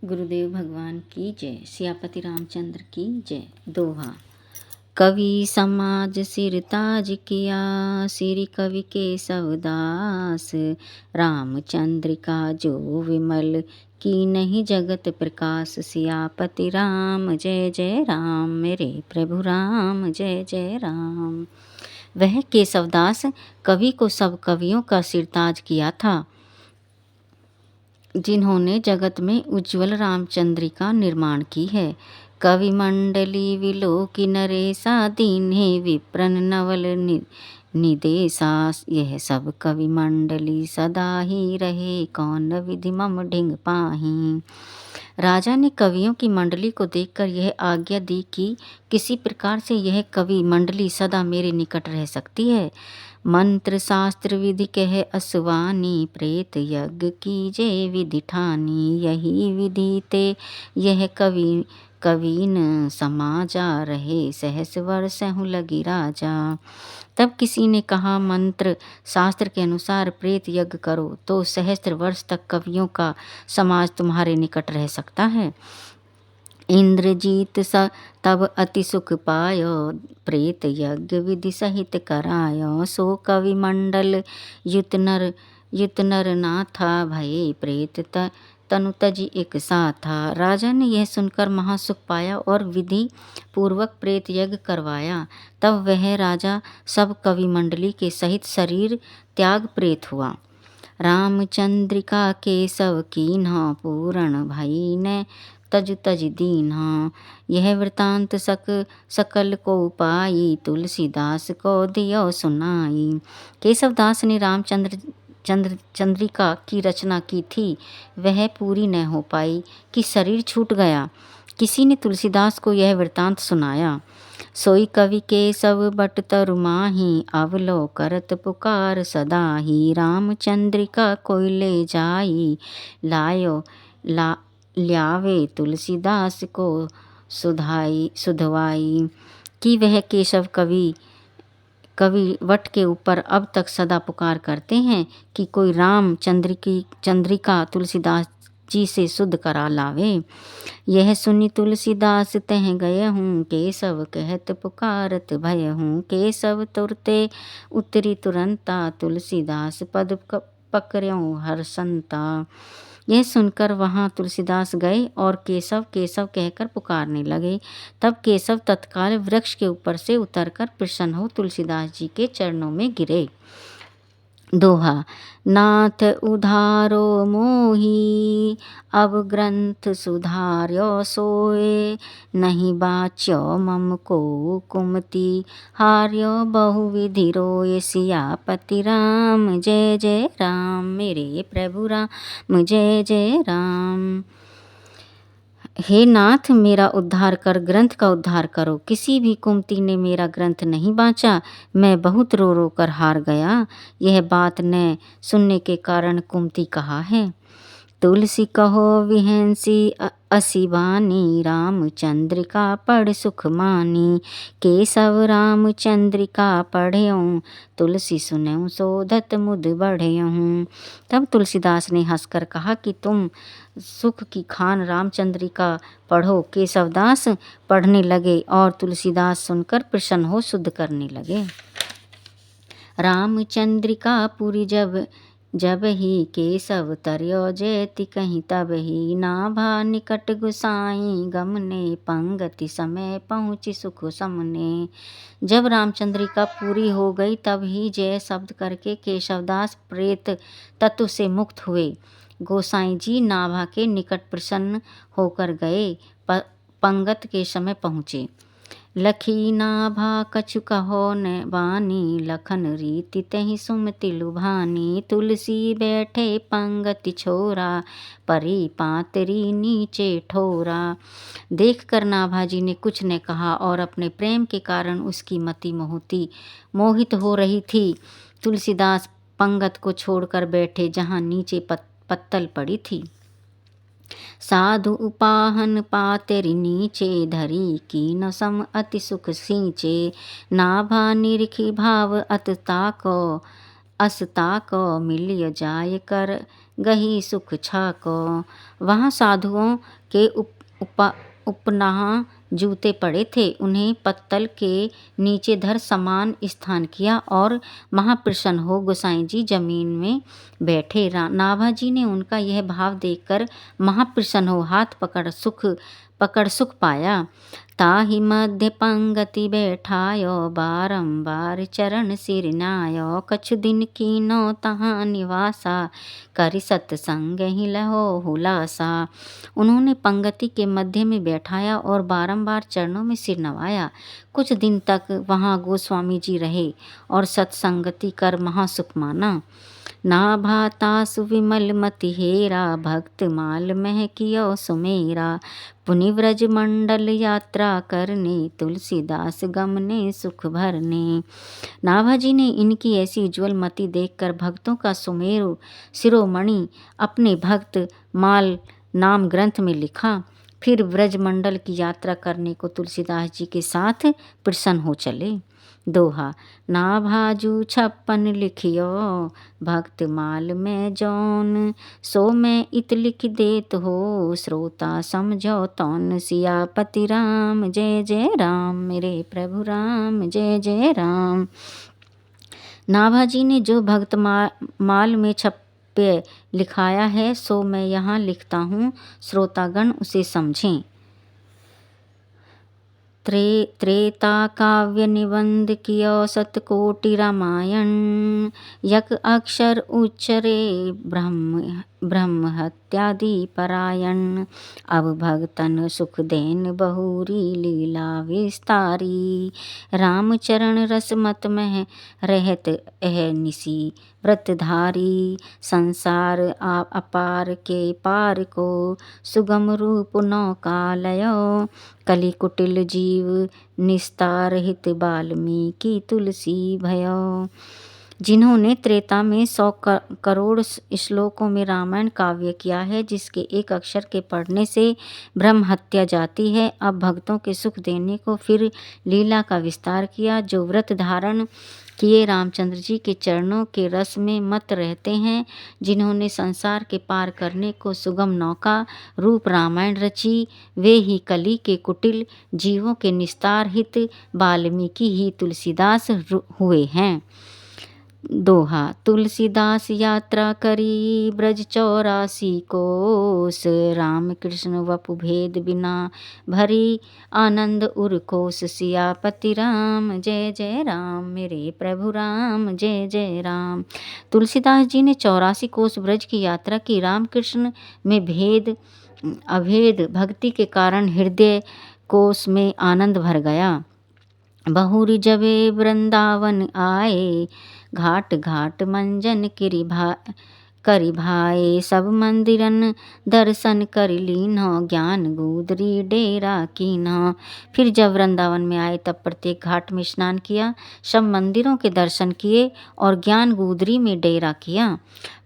गुरुदेव भगवान की जय। सियापति रामचंद्र की जय। दोहा। कवि समाज सिर ताज किया, सिर कवि के सवदास। रामचंद्रिका जो विमल, की नहीं जगत प्रकाश। सियापति राम जय जय राम, मेरे प्रभु राम जय जय राम। वह केशवदास कवि को सब कवियों का सिरताज किया था, जिन्होंने जगत में उज्ज्वल रामचंद्रिका निर्माण की है। कवि मंडली विलोकी नरेसा, दीन्हे विप्रन नवल निदेशा। यह सब कवि मंडली सदा ही रहे, कौन विधि मम ढिंग पाही। राजा ने कवियों की मंडली को देखकर यह आज्ञा दी कि किसी प्रकार से यह कवि मंडली सदा मेरे निकट रह सकती है। मंत्र शास्त्र विधि कह असवानी, प्रेत यज्ञ कीजे विधि ठानी। यही विधि ते यह कवीन समाजा, रहे सहस वर्ष हूँ लगी राजा। तब किसी ने कहा, मंत्र शास्त्र के अनुसार प्रेत यज्ञ करो तो सहस्त्र वर्ष तक कवियों का समाज तुम्हारे निकट रह सकता है। इंद्रजीत स तब अति सुख पायो, प्रेत यज्ञ विधि सहित करायो। सो कवि मंडल युत नर ना था, भये प्रेत तनु तजी एक साथा। राजा ने यह सुनकर महासुख पाया और विधि पूर्वक प्रेत यज्ञ करवाया। तब वह राजा सब कवि मंडली के सहित शरीर त्याग प्रेत हुआ। रामचंद्रिका केशव कीन्हा, पूरण भई न तज दीन्हा। यह वृतांत सकल को पाई, तुलसीदास को दियो सुनाई। केशवदास ने चंद्रिका की रचना की थी, वह पूरी न हो पाई कि शरीर छूट गया। किसी ने तुलसीदास को यह वृतांत सुनाया। सोई कवि केशव बट तरु माही, अवलो करत पुकार सदा ही। रामचंद्रिका कोई ले जाई, ल्यावे तुलसीदास को सुधवाई। कि वह केशव कवि वट के ऊपर अब तक सदा पुकार करते हैं कि कोई राम चंद्रिका तुलसीदास जी से शुद्ध करा लावे। यह सुनी तुलसीदास तह गए हूँ, केशव कहत पुकारत भय हूँ। केशव तुरते उतरी तुरंता, तुलसीदास पद पकड़्यों हर्षंता। यह सुनकर वहाँ तुलसीदास गए और केशव केशव कहकर पुकारने लगे। तब केशव तत्काल वृक्ष के ऊपर से उतरकर प्रसन्न हो तुलसीदास जी के चरणों में गिरे। दोहा। नाथ उधारो मोही, अब ग्रंथ सुधार्यो सोए। नहीं बाच्यो मम को कुमति, हार्यो बहुविधि रोए। सियापति राम जय जय राम, मेरे प्रभु राम जय जय राम। हे नाथ, मेरा उद्धार कर, ग्रंथ का उद्धार करो। किसी भी कुमति ने मेरा ग्रंथ नहीं बाँचा, मैं बहुत रो रो कर हार गया। यह बात न सुनने के कारण कुमति कहा है। तुलसी कहो विहंसी असी बानी, रामचंद्रिका पढ़ सुख मानी। केशव रामचंद्रिका पढ़्यों, तुलसी सुनऊं सोधत मुद बढ़्यों। तब तुलसीदास ने हंसकर कहा कि तुम सुख की खान रामचंद्रिका पढ़ो। केशवदास पढ़ने लगे और तुलसीदास सुनकर प्रसन्न हो शुद्ध करने लगे। रामचंद्रिका पूरी जब ही, केशव तर्यो जयति कहीं तब ही। नाभा निकट गुसाई, गमने पंगति समय पहुँची सुख समने। जब रामचंद्रिका पूरी हो गई तब ही जय शब्द करके केशवदास प्रेत तत्व से मुक्त हुए। गोसाई जी नाभा के निकट प्रसन्न होकर गए, पंगत के समय पहुँचे। लखी नाभा कछु कहो न बानी, लखन रीति तहि सुमति लुभानी। तुलसी बैठे पंगति छोरा, परी पातरी नीचे ठोरा। देख कर नाभाजी ने कुछ न कहा और अपने प्रेम के कारण उसकी मति मोहित हो रही थी। तुलसीदास पंगत को छोड़कर बैठे जहाँ नीचे पत्तल पड़ी थी। साधु उपाहन पातरि नीचे, धरी कीन सम अति सुख सींचे। नाभा निरखी भाव अत ताको, अस ताको मिलिय जाय कर गही सुख छाको। वहाँ साधुओं के उपनाह जूते पड़े थे। उन्हें पत्तल के नीचे धर समान स्थान किया और महाप्रसन्न हो गोसाई जी जमीन में बैठे। नाभाजी ने उनका यह भाव देखकर महाप्रसन्न हो हाथ पकड़ सुख पाया। ताहि मध्य पंगति बैठायो, बारंबार चरण सिर नायो। कछु दिन कीनो तहाँ निवासा, करि सत्संग ही लहो हुलासा। उन्होंने पंगति के मध्य में बैठाया और बारंबार चरणों में सिर नवाया। कुछ दिन तक वहाँ गोस्वामी जी रहे और सत्संगति कर महासुख माना। नाभातासु विमल मति हेरा, भक्त माल मह कियो सुमेरा। पुनि व्रज मंडल यात्रा करने, तुलसीदास गमने सुख भरने। नाभाजी ने इनकी ऐसी उज्ज्वल मति देखकर भक्तों का सुमेरु शिरोमणि अपने भक्त माल नाम ग्रंथ में लिखा। फिर व्रजमंडल की यात्रा करने को तुलसीदास जी के साथ प्रसन्न हो चले। दोहा। नाभाजू 56 लिखियो, भक्त माल में जौन। सो मैं इत लिख देत हो, श्रोता समझो तौन। सियापति राम जय जय राम, मेरे प्रभु राम जय जय राम। नाभाजी ने जो भक्त माल में छप्पे लिखाया है सो मैं यहाँ लिखता हूँ, श्रोतागण उसे समझें। त्रेता काव्य निबंध कियो, सतकोटि रामायण। यक अक्षर उच्चरे, ब्रह्म हत्यादि परायण। अब भगतन सुख देन, बहुरी लीला विस्तारी। रामचरण रसमत में रहत निसी व्रतधारी। संसार अपार के पार को, सुगम रूप नौकालयो। कलि कुटिल जीव निस्तार, हित वाल्मीकि तुलसी भयो। जिन्होंने त्रेता में 100 करोड़ श्लोकों में रामायण काव्य किया है, जिसके एक अक्षर के पढ़ने से ब्रह्म हत्या जाती है। अब भक्तों के सुख देने को फिर लीला का विस्तार किया। जो व्रत धारण किए रामचंद्र जी के चरणों के रस में मत रहते हैं, जिन्होंने संसार के पार करने को सुगम नौका रूप रामायण रची, वे ही कली के कुटिल जीवों के निस्तार हित वाल्मीकि ही तुलसीदास हुए हैं। दोहा। तुलसीदास यात्रा करी, ब्रज 84 कोस। राम कृष्ण वपु भेद बिना, भरी आनंद उरकोस। सियापति राम जय जय राम, मेरे प्रभु राम जय जय राम। तुलसीदास जी ने 84 कोस ब्रज की यात्रा की। रामकृष्ण में अभेद भक्ति के कारण हृदय कोस में आनंद भर गया। बहुरी जबे वृंदावन आए, घाट घाट मंजन करि भाए। सब मंदिरन दर्शन कर लीन्ह, ज्ञान गुदरी डेरा कीन्ह। फिर जब वृंदावन में आए तब प्रत्येक घाट में स्नान किया, सब मंदिरों के दर्शन किए और ज्ञान गुदरी में डेरा किया।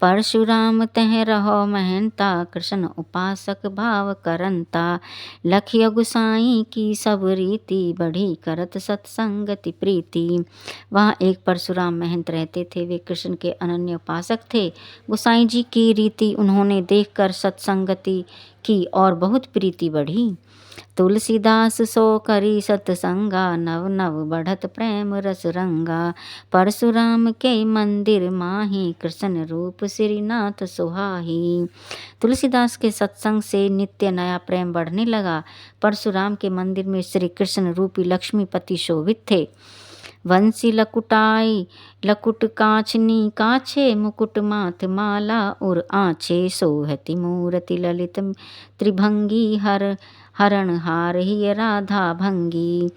परशुराम तह रहो महंता, कृष्ण उपासक भाव करंता। लखिय गुसाई की सब रीति, बढ़ी करत सत्संगति प्रीति। वहाँ एक परशुराम महंत रहते थे। वे कृष्ण के अनन्य उपासक थे। गुसाई जी की रीति उन्होंने देखकर सत्संगति की और बहुत प्रीति बढ़ी। तुलसीदास सो करी सत्संगा, नव नव बढ़त प्रेम रस रंगा। परशुराम के मंदिर माही, कृष्ण रूप श्रीनाथ सुहाही। तुलसीदास के सत्संग से नित्य नया प्रेम बढ़ने लगा। परशुराम के मंदिर में श्री कृष्ण रूपी लक्ष्मीपति शोभित थे। वंशी लकुटाई लकुट कांचनी, काछे मुकुट माथ माला और आँचे। सोहति मूर्ति ललित त्रिभंगी, हरण हार ही राधा भंगी।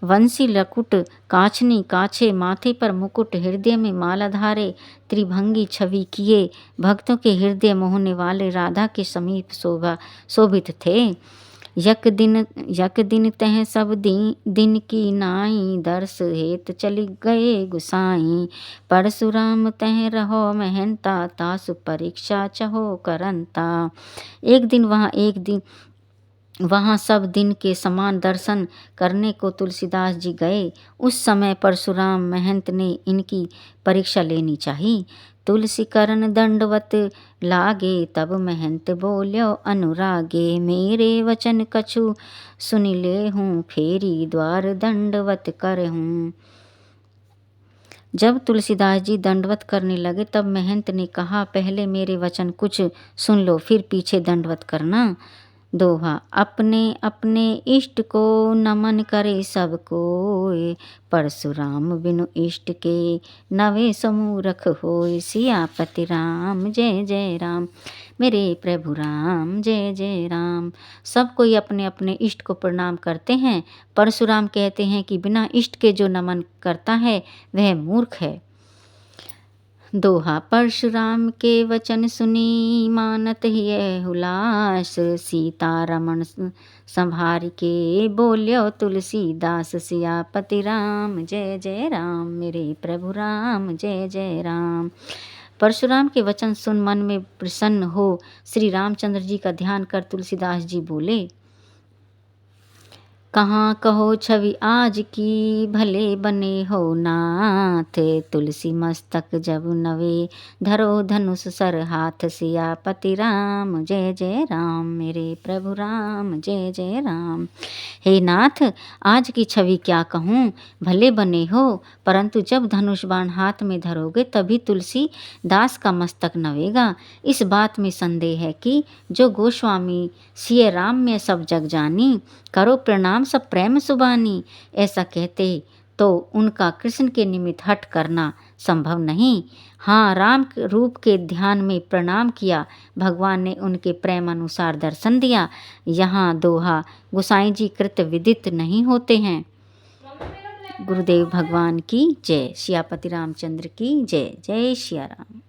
वंशी लकुट काछनी, काछे माथे पर मुकुट, हृदय में माला धारे, त्रिभंगी छवि किए, भक्तों के हृदय मोहने वाले राधा के समीप शोभित थे। यक दिन तह सब दिन की नाई, दर्श हेत चली गए गुसाई। परशुराम तह रहो महंता, तासु परीक्षा चहो करंता। एक दिन वहाँ सब दिन के समान दर्शन करने को तुलसीदास जी गए। उस समय परशुराम महंत ने इनकी परीक्षा लेनी चाहिए। तुलसी करण दंडवत लागे, तब महंत बोल्यो अनुरागे। मेरे वचन कछु सुनि ले हूँ, फेरी द्वार दंडवत करहूँ। जब तुलसीदास जी दंडवत करने लगे तब महंत ने कहा, पहले मेरे वचन कुछ सुन लो, फिर पीछे दंडवत करना। दोहा। अपने अपने इष्ट को नमन करे सब कोय, परशुराम बिनु इष्ट के नवे समूरख होय। सियापति राम जय जय राम, मेरे प्रभु राम जय जय राम। सब कोई अपने अपने इष्ट को प्रणाम करते हैं। परशुराम कहते हैं कि बिना इष्ट के जो नमन करता है वह मूर्ख है। दोहा। परशुराम के वचन सुनी, मानत हिय हुलास। सीता रमण संभार के, बोल्यो तुलसीदास। सियापति राम जय जय राम, मेरे प्रभु राम जय जय राम। परशुराम के वचन सुन मन में प्रसन्न हो श्री रामचंद्र जी का ध्यान कर तुलसीदास जी बोले, कहाँ कहो छवि आज की, भले बने हो नाथ। तुलसी मस्तक जब नवे, धरो धनुष सर हाथ। सियापति राम जय जय राम, मेरे प्रभु राम जय जय राम। हे नाथ, आज की छवि क्या कहूँ, भले बने हो, परंतु जब धनुष बाण हाथ में धरोगे तभी तुलसी दास का मस्तक नवेगा। इस बात में संदेह है कि जो गोस्वामी सिय राम में सब जग जानी, करो प्रणाम सब प्रेम सुबानी। ऐसा कहते तो उनका कृष्ण के निमित्त हट करना संभव नहीं। हाँ, राम रूप के ध्यान में प्रणाम किया, भगवान ने उनके प्रेम अनुसार दर्शन दिया। यहाँ दोहा गोसाई जी कृत विदित नहीं होते हैं। गुरुदेव भगवान की जय। सियापति रामचंद्र की जय। जय सिया राम।